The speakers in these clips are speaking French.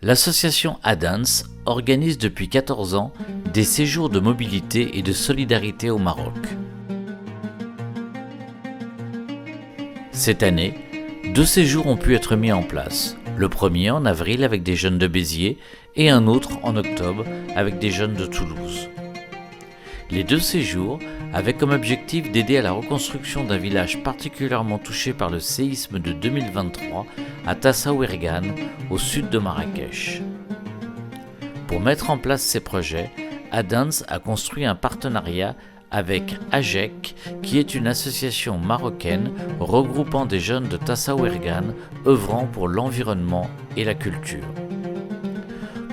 L'association Adance organise depuis 14 ans des séjours de mobilité et de solidarité au Maroc. Cette année, 2 séjours ont pu être mis en place. Le premier en avril avec des jeunes de Béziers et un autre en octobre avec des jeunes de Toulouse. Les 2 séjours avaient comme objectif d'aider à la reconstruction d'un village particulièrement touché par le séisme de 2023 à Tassaouirgane, au sud de Marrakech. Pour mettre en place ces projets, Adance a construit un partenariat avec AGEC, qui est une association marocaine regroupant des jeunes de Tassaouirgane œuvrant pour l'environnement et la culture.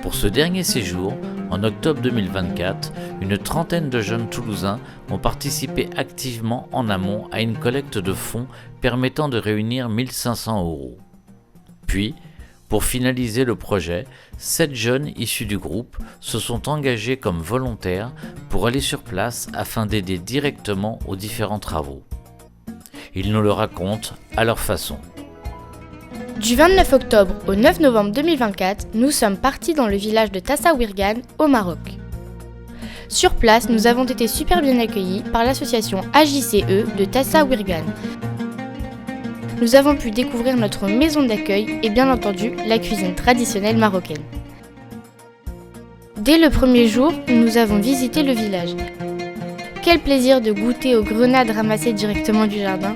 Pour ce dernier séjour, en octobre 2024, une trentaine de jeunes Toulousains ont participé activement en amont à une collecte de fonds permettant de réunir 1 500 €. Puis, pour finaliser le projet, 7 jeunes issus du groupe se sont engagés comme volontaires pour aller sur place afin d'aider directement aux différents travaux. Ils nous le racontent à leur façon. Du 29 octobre au 9 novembre 2024, nous sommes partis dans le village de Tassaouirgane, au Maroc. Sur place, nous avons été super bien accueillis par l'association AJCE de Tassaouirgane. Nous avons pu découvrir notre maison d'accueil et bien entendu la cuisine traditionnelle marocaine. Dès le premier jour, nous avons visité le village. Quel plaisir de goûter aux grenades ramassées directement du jardin.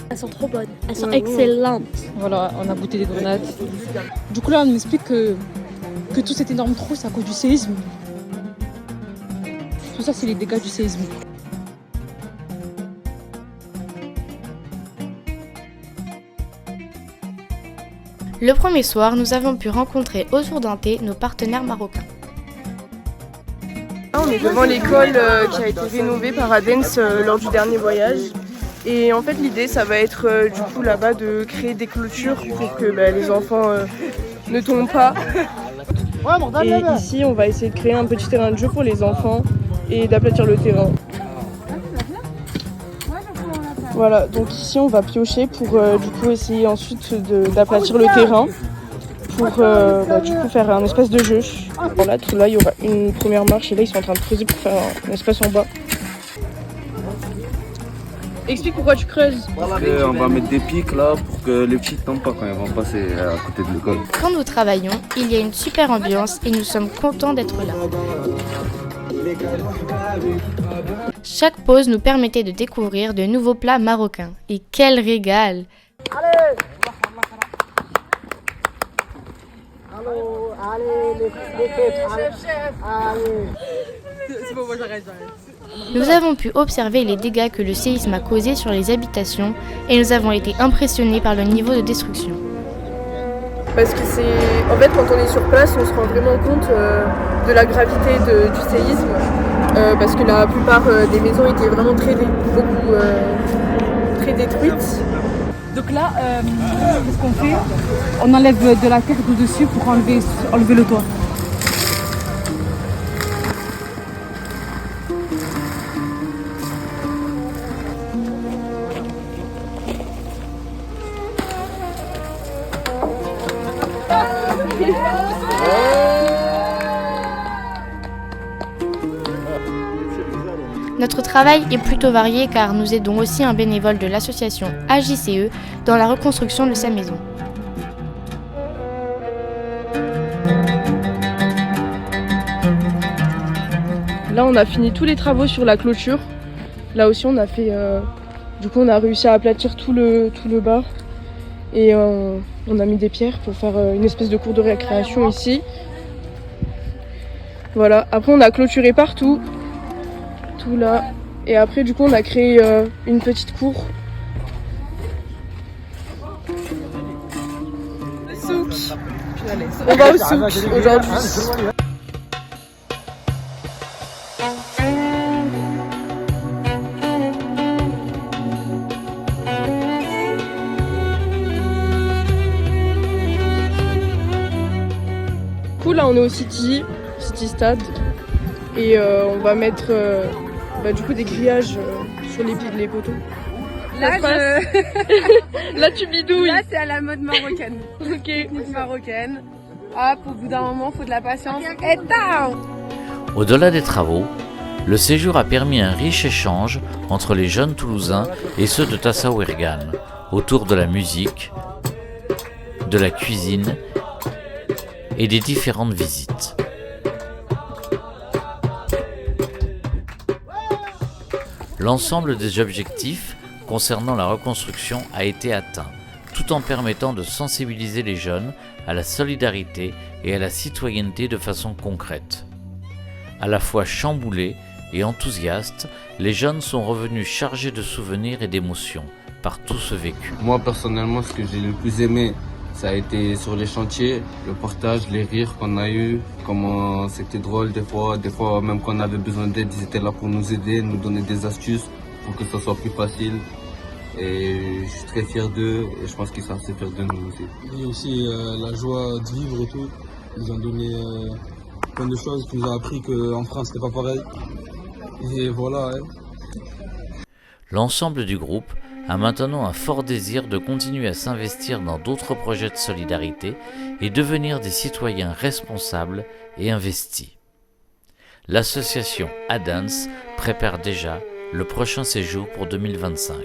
Elles sont trop bonnes, elles sont excellentes. Voilà, on a goûté des grenades. Du coup là, on nous explique que tout cet énorme trou, c'est à cause du séisme. Tout ça, c'est les dégâts du séisme. Le premier soir, nous avons pu rencontrer autour d'un thé nos partenaires marocains. On est devant l'école qui a été rénovée par Adance lors du dernier voyage. Et en fait l'idée ça va être du coup là-bas de créer des clôtures pour que les enfants ne tombent pas. Et ici on va essayer de créer un petit terrain de jeu pour les enfants et d'aplatir le terrain. Voilà, donc ici on va piocher pour du coup essayer ensuite d'aplatir le terrain pour du coup faire un espace de jeu. Voilà, tout là il y aura une première marche et là ils sont en train de creuser pour faire un espace en bas. Explique pourquoi tu creuses. On va mettre des pics là pour que les petits ne tombent pas quand ils vont passer à côté de l'école. Quand nous travaillons, il y a une super ambiance et nous sommes contents d'être là. Chaque pause nous permettait de découvrir de nouveaux plats marocains. Et quel régal! Nous avons pu observer les dégâts que le séisme a causés sur les habitations et nous avons été impressionnés par le niveau de destruction. Parce que en fait quand on est sur place, on se rend vraiment compte de la gravité du séisme. Parce que la plupart des maisons étaient vraiment très détruites. Donc là, qu'est-ce qu'on fait? On enlève de la terre de dessus pour enlever le toit. Notre travail est plutôt varié car nous aidons aussi un bénévole de l'association AJCE dans la reconstruction de sa maison. Là on a fini tous les travaux sur la clôture. Là aussi on a fait du coup on a réussi à aplatir tout le bas et on a mis des pierres pour faire une espèce de cour de récréation ici. Voilà, après on a clôturé partout, tout là, et après du coup on a créé une petite cour. Souk. On va au souk aujourd'hui. Là on est au City Stade et on va mettre du coup des grillages sur les poteaux. Là, Là, tu bidouilles. là c'est à la mode marocaine. Ok. Technique marocaine. Hop, au bout d'un moment, faut de la patience. Et down. Au-delà des travaux, le séjour a permis un riche échange entre les jeunes Toulousains et ceux de Tassaouirgan, autour de la musique, de la cuisine et des différentes visites. L'ensemble des objectifs concernant la reconstruction a été atteint, tout en permettant de sensibiliser les jeunes à la solidarité et à la citoyenneté de façon concrète. À la fois chamboulés et enthousiastes, les jeunes sont revenus chargés de souvenirs et d'émotions par tout ce vécu. Moi personnellement, ce que j'ai le plus aimé, ça a été sur les chantiers, le partage, les rires qu'on a eu, comment c'était drôle des fois même quand on avait besoin d'aide, ils étaient là pour nous aider, nous donner des astuces pour que ça soit plus facile. Et je suis très fier d'eux et je pense qu'ils sont assez fiers de nous aussi. Et aussi la joie de vivre et tout. Ils nous ont donné plein de choses qui nous ont appris qu'en France c'était pas pareil. Et voilà. L'ensemble du groupe a maintenant un fort désir de continuer à s'investir dans d'autres projets de solidarité et devenir des citoyens responsables et investis. L'association Adance prépare déjà le prochain séjour pour 2025.